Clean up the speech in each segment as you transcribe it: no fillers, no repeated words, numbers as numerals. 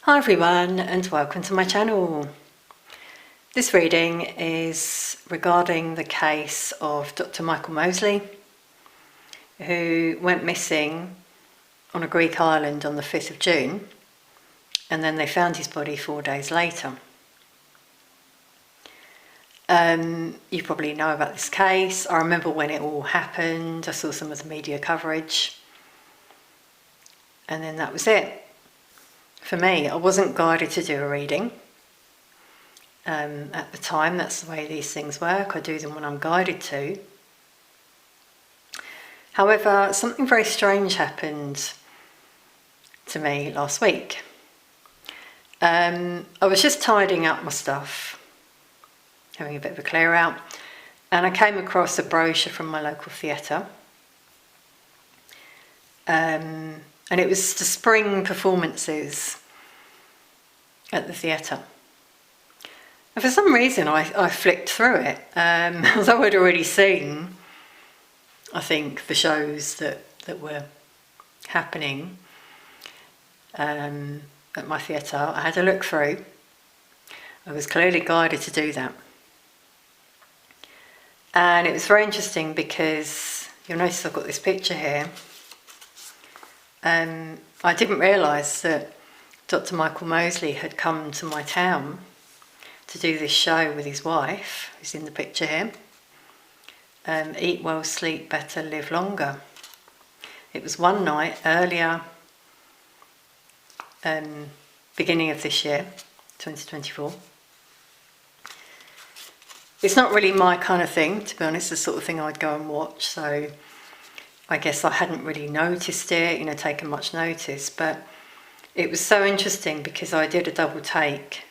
Hi everyone and welcome to my channel. This reading is regarding the case of Dr Michael Mosley, who went missing on a Greek island on the 5th of June, and then they found his body 4 days later. You probably know about this case. I remember when it all happened. I saw some of the media coverage, and then that was it. For me, I wasn't guided to do a reading at the time. That's the way these things work. I do them when I'm guided to. However, something very strange happened to me last week. I was just tidying up my stuff, having a bit of a clear out, and I came across a brochure from my local theatre. And it was the spring performances at the theatre. And for some reason I flicked through it, although I'd already seen, I think, the shows that were happening at my theatre. I had a look through. I was clearly guided to do that. And it was very interesting because you'll notice I've got this picture here. I didn't realise that Dr Michael Mosley had come to my town to do this show with his wife, who's in the picture here. Eat well, sleep better, live longer. It was one night earlier, beginning of this year, 2024. It's not really my kind of thing, to be honest, the sort of thing I'd go and watch, so I guess I hadn't really noticed it, taken much notice, but it was so interesting because I did a double take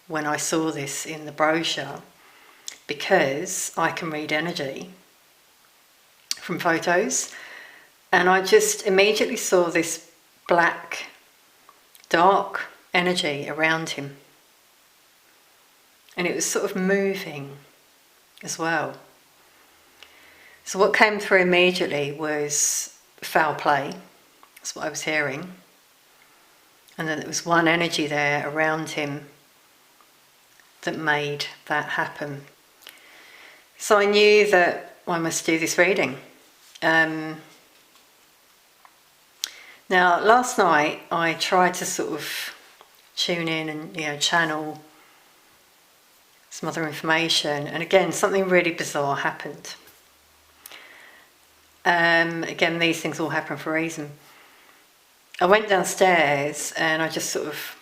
when I saw this in the brochure, because I can read energy from photos, and I just immediately saw this black, dark energy around him, and it was sort of moving as well. So what came through immediately was foul play. That's what I was hearing. And then there was one energy there around him that made that happen. So I knew that I must do this reading. Now, last night I tried to sort of tune in and channel some other information, and again something really bizarre happened. Again, these things all happen for a reason. I went downstairs and I just sort of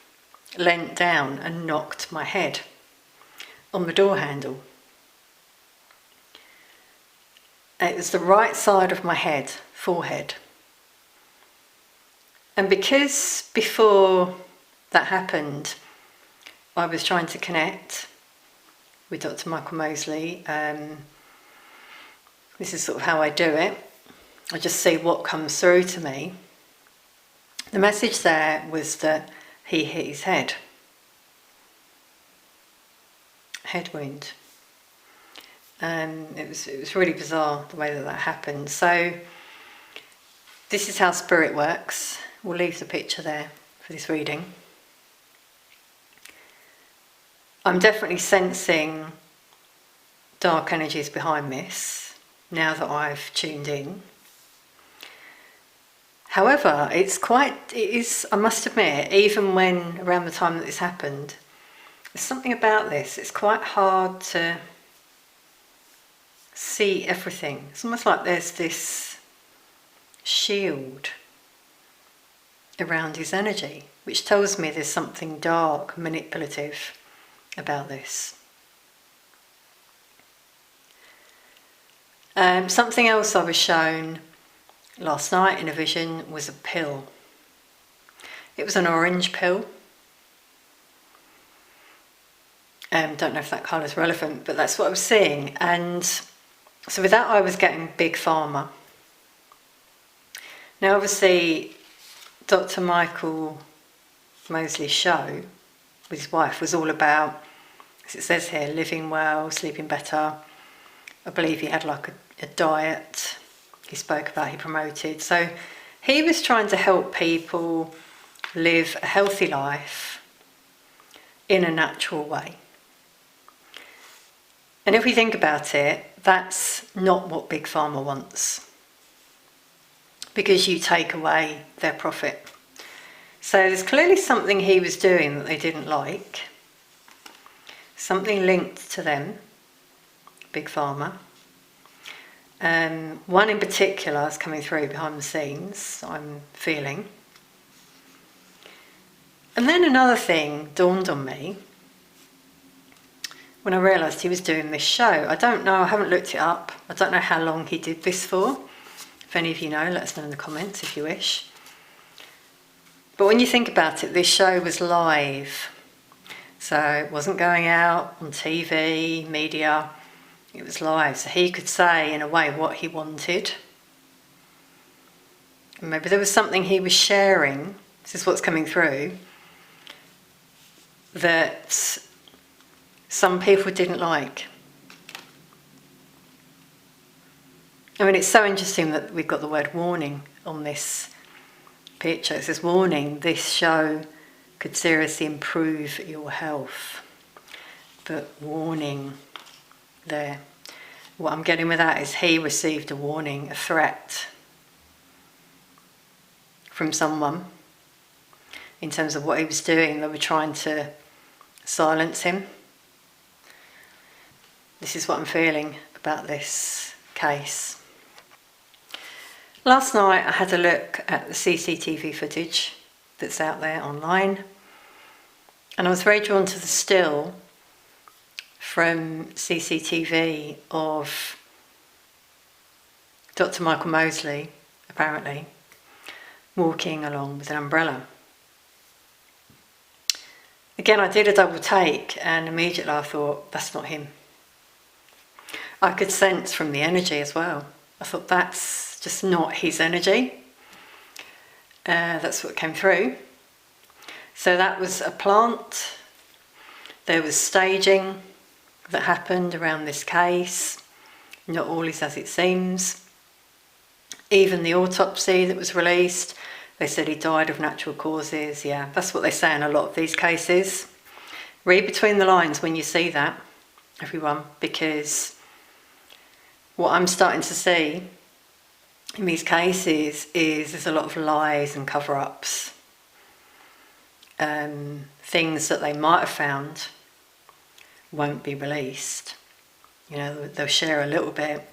leant down and knocked my head on the door handle. It was the right side of my head, forehead. And because before that happened, I was trying to connect with Dr Michael Mosley. This is sort of how I do it. I just see what comes through to me. The message there was that he hit his head wound. It was really bizarre the way that happened. So this is how spirit works. We'll leave the picture there for this reading. I'm definitely sensing dark energies behind this now that I've tuned in. However, it is, I must admit, even when around the time that this happened, there's something about this. It's quite hard to see everything. It's almost like there's this shield around his energy, which tells me there's something dark, manipulative about this. Something else I was shown last night in a vision was a pill. It was an orange pill. Don't know if that colour is relevant, but that's what I was seeing. And so with that I was getting big pharma. Now obviously Dr Michael Mosley's show with his wife was all about, as it says here, living well, sleeping better. I believe he had like a diet he spoke about, he promoted. So he was trying to help people live a healthy life in a natural way. And if we think about it, that's not what Big Pharma wants, because you take away their profit. So there's clearly something he was doing that they didn't like, something linked to them, Big Pharma. One in particular is coming through behind the scenes, I'm feeling. And then another thing dawned on me when I realised he was doing this show. I don't know, I haven't looked it up. I don't know how long he did this for. If any of you know, let us know in the comments if you wish. But when you think about it, this show was live. So it wasn't going out on TV, media. It was live. So he could say, in a way, what he wanted. And maybe there was something he was sharing. This is what's coming through. That some people didn't like. I mean, it's so interesting that we've got the word warning on this picture. It says, warning, this show could seriously improve your health. But warning there. What I'm getting with that is he received a warning, a threat from someone in terms of what he was doing. They were trying to silence him. This is what I'm feeling about this case. Last night I had a look at the CCTV footage that's out there online, and I was very drawn to the still from CCTV of Dr Michael Mosley, apparently, walking along with an umbrella. Again, I did a double take, and immediately I thought, that's not him. I could sense from the energy as well. I thought, that's just not his energy. That's what came through. So that was a plant. There was staging that happened around this case. Not all is as it seems. Even the autopsy that was released, they said he died of natural causes. Yeah, that's what they say in a lot of these cases. Read between the lines when you see that, everyone, because what I'm starting to see in these cases is there's a lot of lies and cover-ups. Things that they might have found won't be released. You know, they'll share a little bit.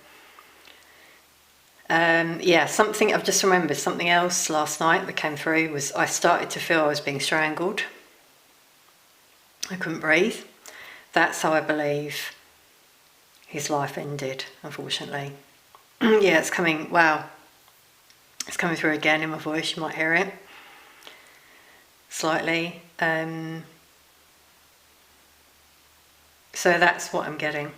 Yeah, something I've just remembered, something else last night that came through was I started to feel I was being strangled. I couldn't breathe. That's how I believe his life ended, unfortunately. Yeah, it's coming, wow. It's coming through again in my voice, you might hear it. Slightly. So that's what I'm getting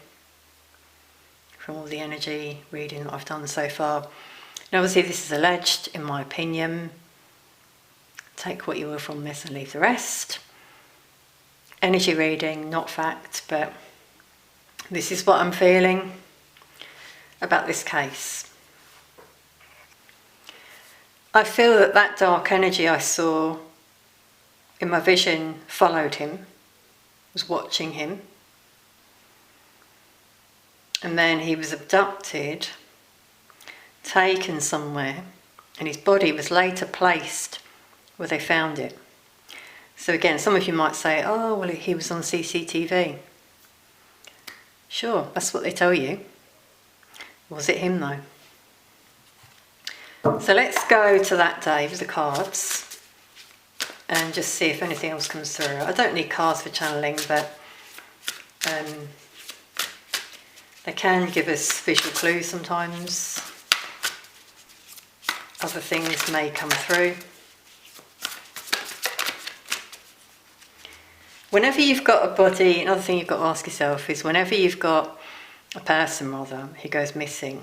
from all the energy reading that I've done so far. And obviously this is alleged, in my opinion. Take what you will from this and leave the rest. Energy reading, not fact, but this is what I'm feeling about this case. I feel that that dark energy I saw in my vision followed him, was watching him. And then he was abducted, taken somewhere, and his body was later placed where they found it. So again, some of you might say, oh, well, he was on CCTV. Sure, that's what they tell you. Was it him though? So let's go to that day with the cards and just see if anything else comes through. I don't need cards for channeling, but they can give us visual clues sometimes. Other things may come through. Whenever you've got a body, another thing you've got to ask yourself is whenever you've got a person, rather, who goes missing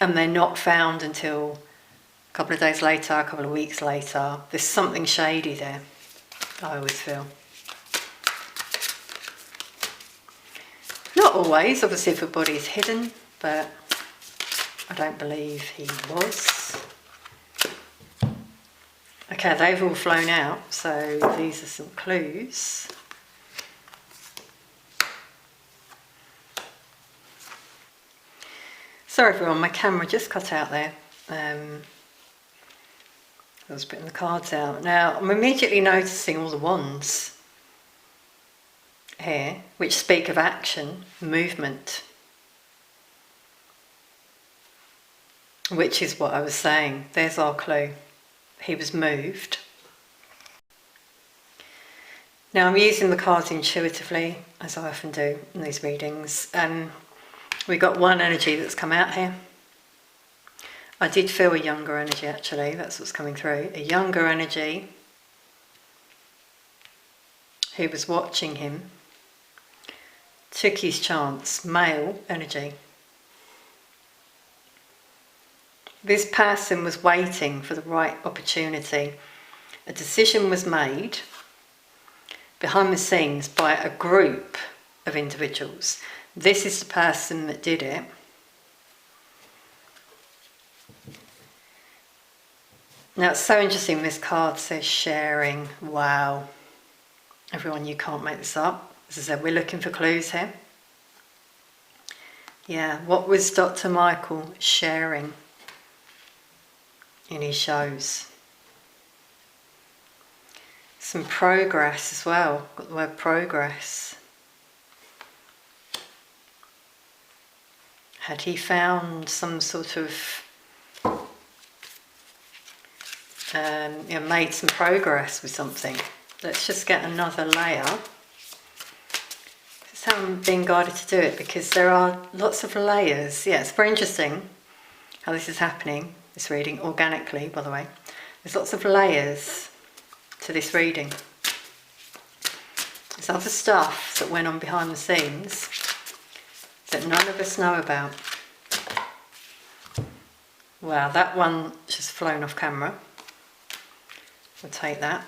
and they're not found until a couple of days later, a couple of weeks later, there's something shady there, I always feel. Not always, obviously, if a body is hidden, but I don't believe he was. Okay, they've all flown out, so these are some clues. Sorry everyone, my camera just cut out there. I was putting the cards out. Now, I'm immediately noticing all the wands here, which speak of action, movement. Which is what I was saying. There's our clue. He was moved. Now I'm using the cards intuitively, as I often do in these readings. We got one energy that's come out here. I did feel a younger energy actually, that's what's coming through. A younger energy who was watching him, took his chance, male energy. This person was waiting for the right opportunity. A decision was made behind the scenes by a group of individuals. This is the person that did it. Now it's so interesting, this card says sharing. Wow. Everyone, you can't make this up. As I said, we're looking for clues here. Yeah, what was Dr. Michael sharing in his shows? Some progress as well, got the word progress. Had he found some sort of, made some progress with something? Let's just get another layer. This is how I'm being guided to do it, because there are lots of layers. Yeah, it's very interesting how this is happening, this reading, organically, by the way. There's lots of layers to this reading. There's other stuff that went on behind the scenes that none of us know about. Wow, that one just flown off camera. We'll take that.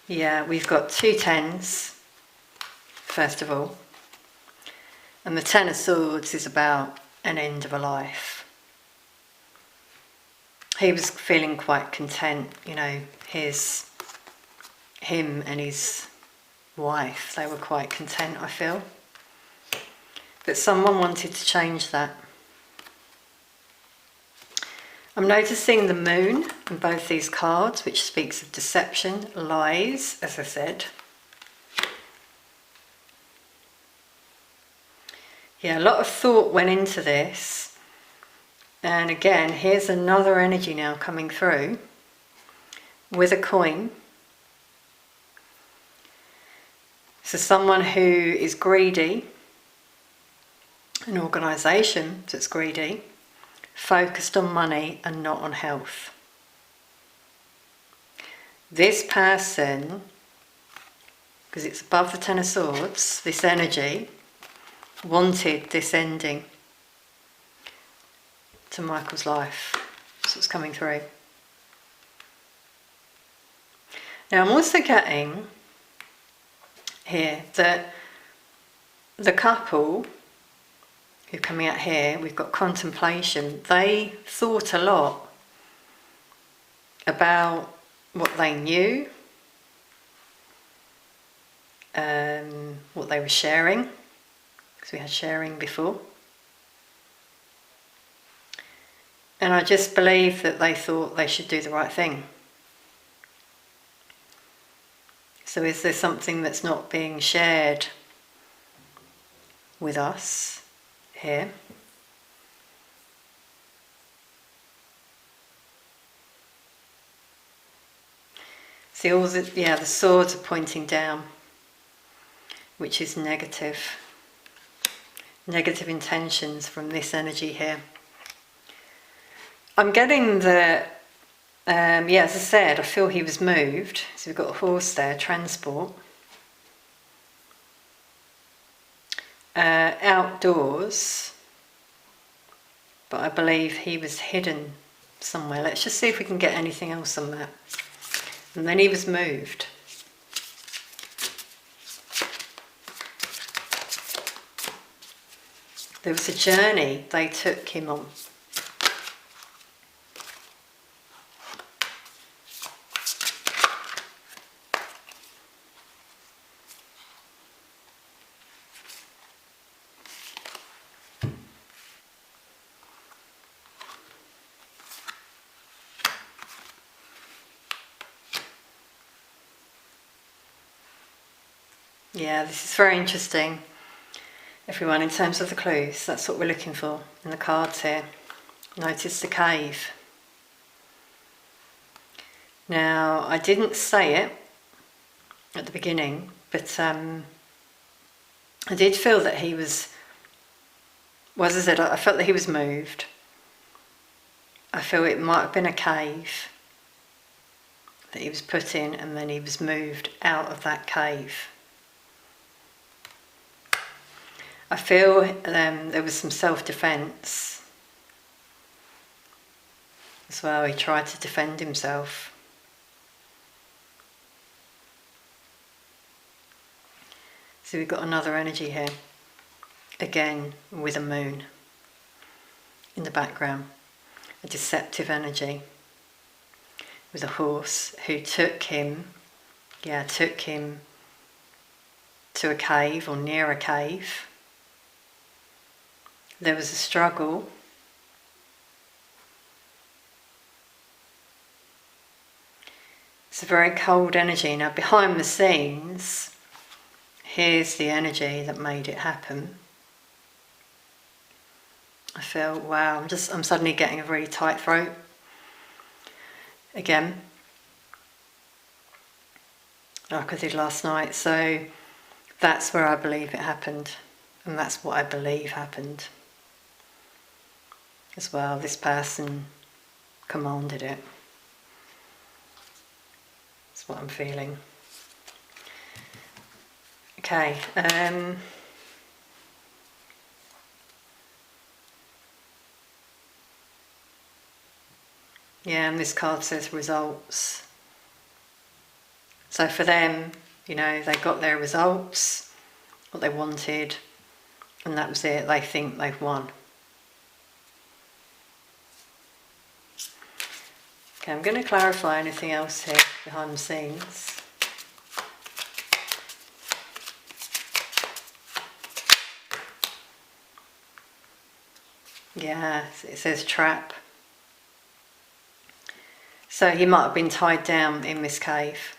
Yeah, we've got 2 tens, first of all. And the Ten of Swords is about an end of a life. He was feeling quite content, you know, him and his wife, they were quite content, I feel. But someone wanted to change that. I'm noticing the moon in both these cards, which speaks of deception, lies, as I said. Yeah, a lot of thought went into this. And again, here's another energy now coming through with a coin. So someone who is greedy, an organisation that's greedy, focused on money and not on health. This person, because it's above the Ten of Swords, this energy, wanted this ending to Michael's life. That's what's coming through. Now I'm also getting here that the couple who are coming out here, we've got contemplation. They thought a lot about what they knew, what they were sharing, because we had sharing before. And I just believe that they thought they should do the right thing. So is there something that's not being shared with us here? See, all the swords are pointing down, which is negative. Negative intentions from this energy here. I'm getting the, as I said, I feel he was moved. So we've got a horse there, transport. Outdoors, but I believe he was hidden somewhere. Let's just see if we can get anything else on that. And then he was moved. There was a journey they took him on. Yeah, this is very interesting, everyone, in terms of the clues. That's what we're looking for in the cards here. Notice the cave. Now, I didn't say it at the beginning, but I did feel that he was, well, as I said, I felt that he was moved. I feel it might have been a cave that he was put in, and then he was moved out of that cave. I feel there was some self-defense as well. He tried to defend himself. So we've got another energy here, again with a moon in the background, a deceptive energy with a horse who took him to a cave or near a cave. There was a struggle. It's a very cold energy. Now, behind the scenes, here's the energy that made it happen. I feel, wow, I'm suddenly getting a really tight throat again, like I did last night. So that's where I believe it happened, and that's what I believe happened as well. This person commanded it. That's what I'm feeling. Okay. Yeah, and this card says results. So for them, they got their results, what they wanted, and that was it. They think they've won. Okay, I'm going to clarify anything else here behind the scenes. Yeah, it says trap. So he might have been tied down in this cave,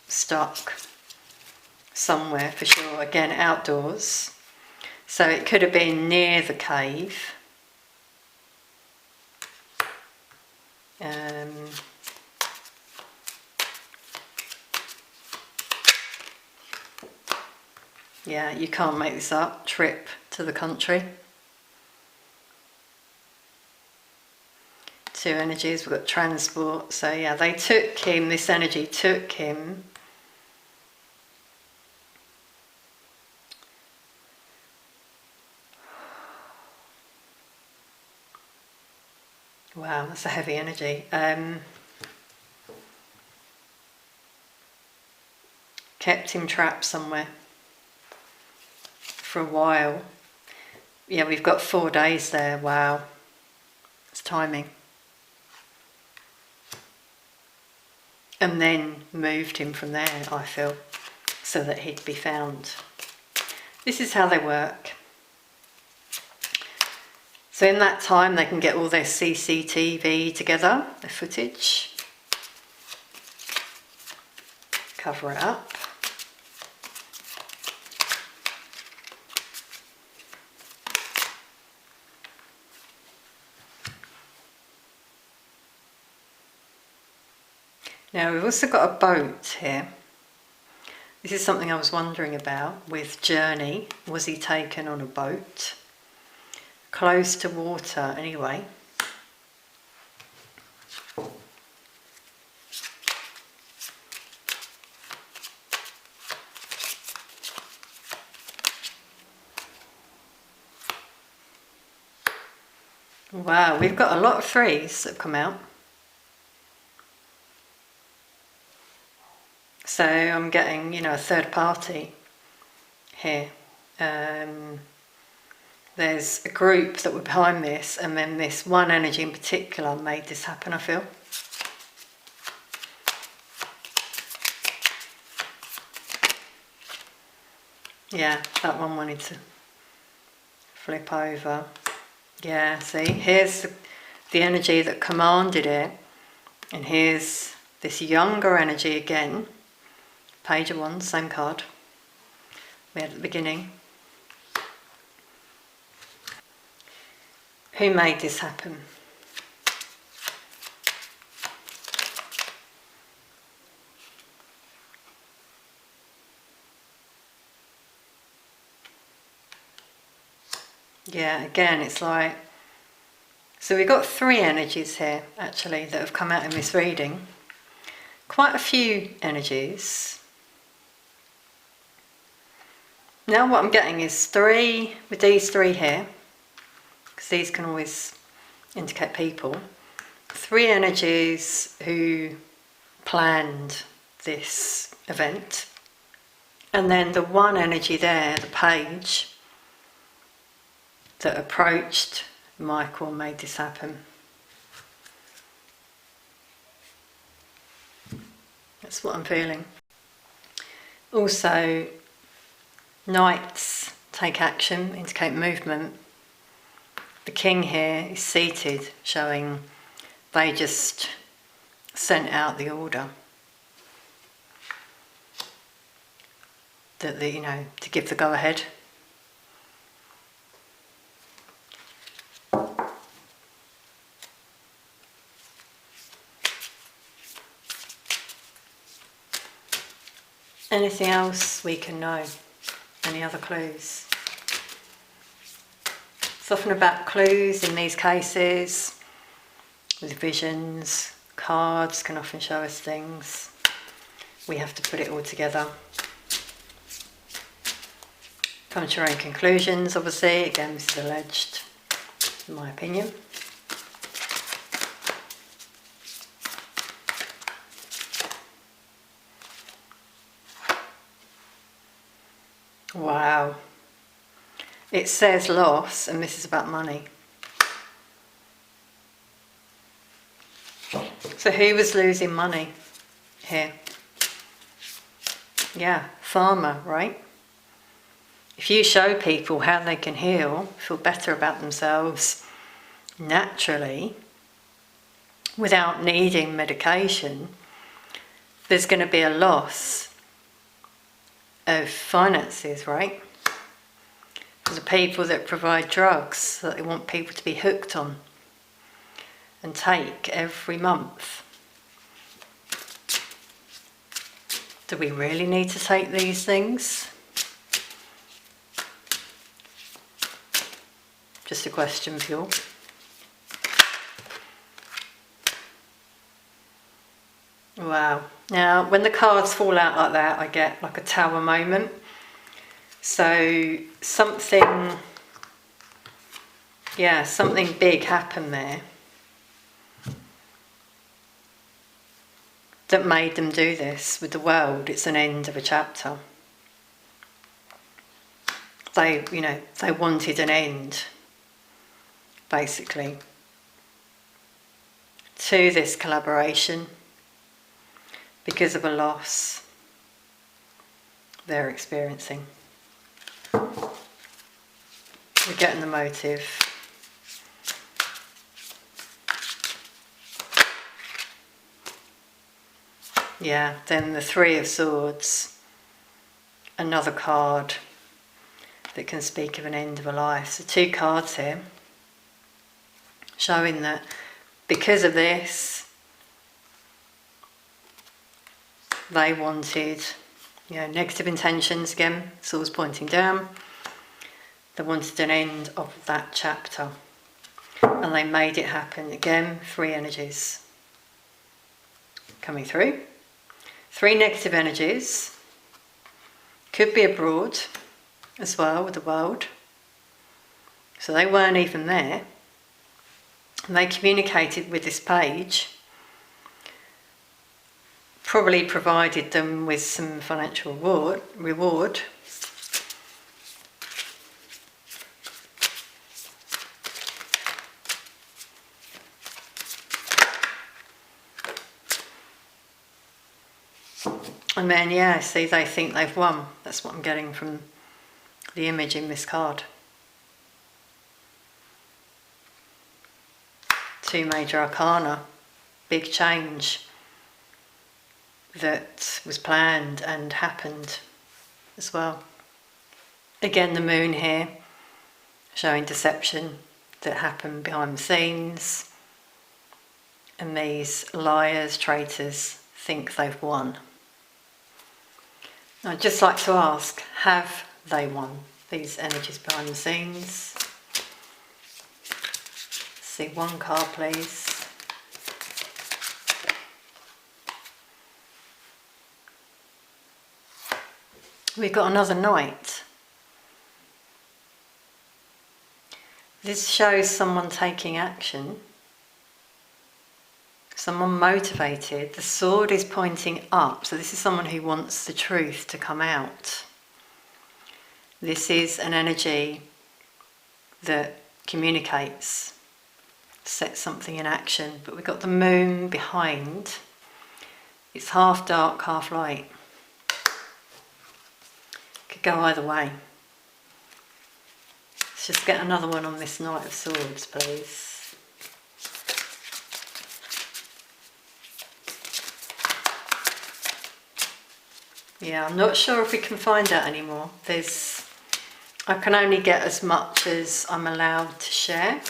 stuck somewhere for sure, again outdoors. So it could have been near the cave. Yeah, you can't make this up. Trip to the country. Two energies, we've got transport. So yeah, they took him, this energy took him wow, that's a heavy energy. Kept him trapped somewhere for a while. Yeah, we've got 4 days there. Wow, it's timing. And then moved him from there, I feel, so that he'd be found. This is how they work. So in that time they can get all their CCTV together, their footage, cover it up. Now we've also got a boat here. This is something I was wondering about with Journey. Was he taken on a boat? Close to water anyway. Wow, we've got a lot of threes that have come out. So I'm getting, a third party here. There's a group that were behind this, and then this one energy in particular made this happen, I feel. Yeah, that one wanted to flip over. Yeah, see, here's the energy that commanded it, and here's this younger energy again. Page of Wands, same card we had at the beginning. Who made this happen? Yeah, again, it's like, so we've got three energies here, actually, that have come out in this reading. Quite a few energies. Now what I'm getting is three, with these three here, because these can always indicate people. Three energies who planned this event. And then the one energy there, the page, that approached Michael and made this happen. That's what I'm feeling. Also, knights take action, indicate movement. The king here is seated, showing they just sent out the order that to give the go ahead. Anything else we can know? Any other clues? It's often about clues in these cases, with visions. Cards can often show us things. We have to put it all together. Come to your own conclusions, obviously. Again, this is alleged, in my opinion. Wow. It says loss, and this is about money. So who was losing money here? Yeah, farmer, right? If you show people how they can heal, feel better about themselves naturally, without needing medication, there's going to be a loss of finances, right? For the people that provide drugs that they want people to be hooked on and take every month. Do we really need to take these things? Just a question for you. Wow. Now, when the cards fall out like that, I get like a tower moment. So something big happened there that made them do this with the world. It's an end of a chapter. They wanted an end, basically, to this collaboration because of a loss they're experiencing. We're getting the motive. Yeah, then the Three of Swords, another card that can speak of an end of a life. So two cards here showing that because of this, they wanted, negative intentions again, swords pointing down. They wanted an end of that chapter. And they made it happen. Again, three energies coming through. Three negative energies. Could be abroad as well with the world. So they weren't even there. And they communicated with this page, probably provided them with some financial reward. And then, yeah, see, they think they've won. That's what I'm getting from the image in this card. 2 major arcana, big change that was planned and happened as well. Again, the moon here, showing deception that happened behind the scenes. And these liars, traitors, think they've won. I'd just like to ask, have they won? These energies behind the scenes. See one card, please. We've got another knight. This shows someone taking action. Someone motivated. The sword is pointing up, so this is someone who wants the truth to come out. This is an energy that communicates, sets something in action. But we've got the moon behind. It's half dark, half light. Could go either way. Let's just get another one on this Knight of Swords, please. Yeah, I'm not sure if we can find out anymore. I can only get as much as I'm allowed to share.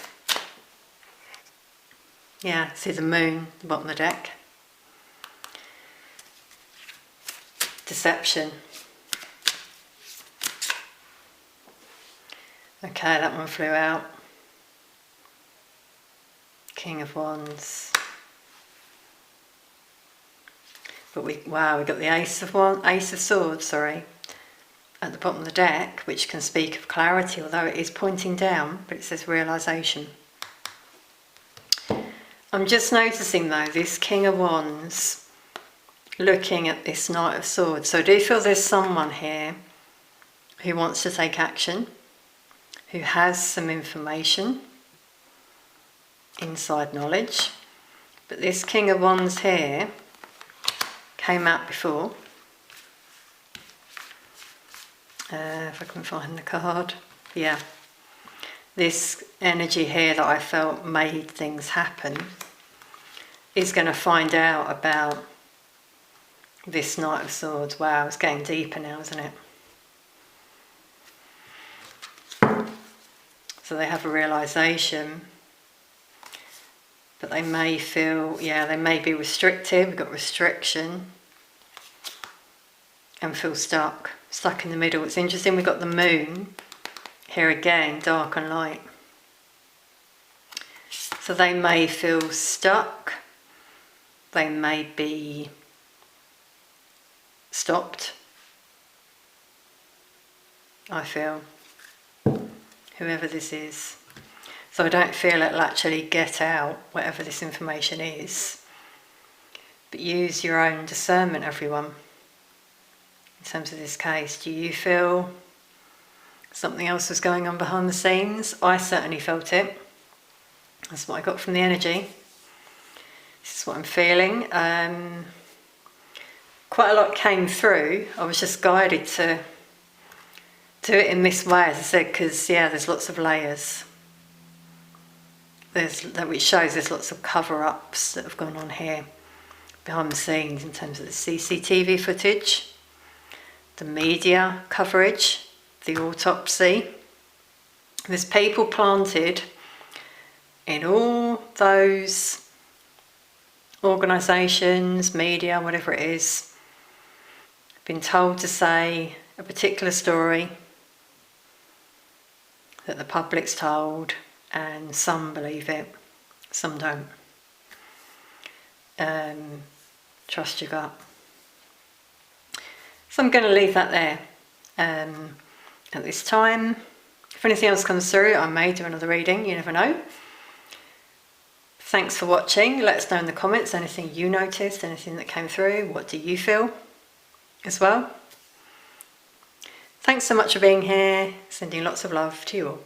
Yeah, see the moon, the bottom of the deck. Deception. Okay, that one flew out. King of Wands. But we got the Ace of Swords, at the bottom of the deck, which can speak of clarity, although it is pointing down, but it says realization. I'm just noticing though, this King of Wands looking at this Knight of Swords. So I do feel there's someone here who wants to take action, who has some information, inside knowledge. But this King of Wands here came out before. If I can find the card. Yeah. This energy here that I felt made things happen is going to find out about this Knight of Swords. Wow, it's getting deeper now, isn't it? So they have a realization, but they may feel, they may be restricted. We've got restriction and feel stuck in the middle. It's interesting, we've got the moon here again, dark and light. So they may feel stuck, they may be stopped, I feel, whoever this is. So I don't feel it'll actually get out, whatever this information is. But use your own discernment, everyone. In terms of this case, do you feel something else was going on behind the scenes? I certainly felt it. That's what I got from the energy. This is what I'm feeling. Quite a lot came through. I was just guided to do it in this way, as I said, because there's lots of layers. Which shows there's lots of cover-ups that have gone on here behind the scenes in terms of the CCTV footage, the media coverage, the autopsy. There's people planted in all those organisations, media, whatever it is, been told to say a particular story that the public's told, and some believe it, some don't. Trust your gut. So I'm going to leave that there at this time. If anything else comes through, I may do another reading, you never know. Thanks for watching. Let us know in the comments anything you noticed, anything that came through. What do you feel as well? Thanks so much for being here. Sending lots of love to you all.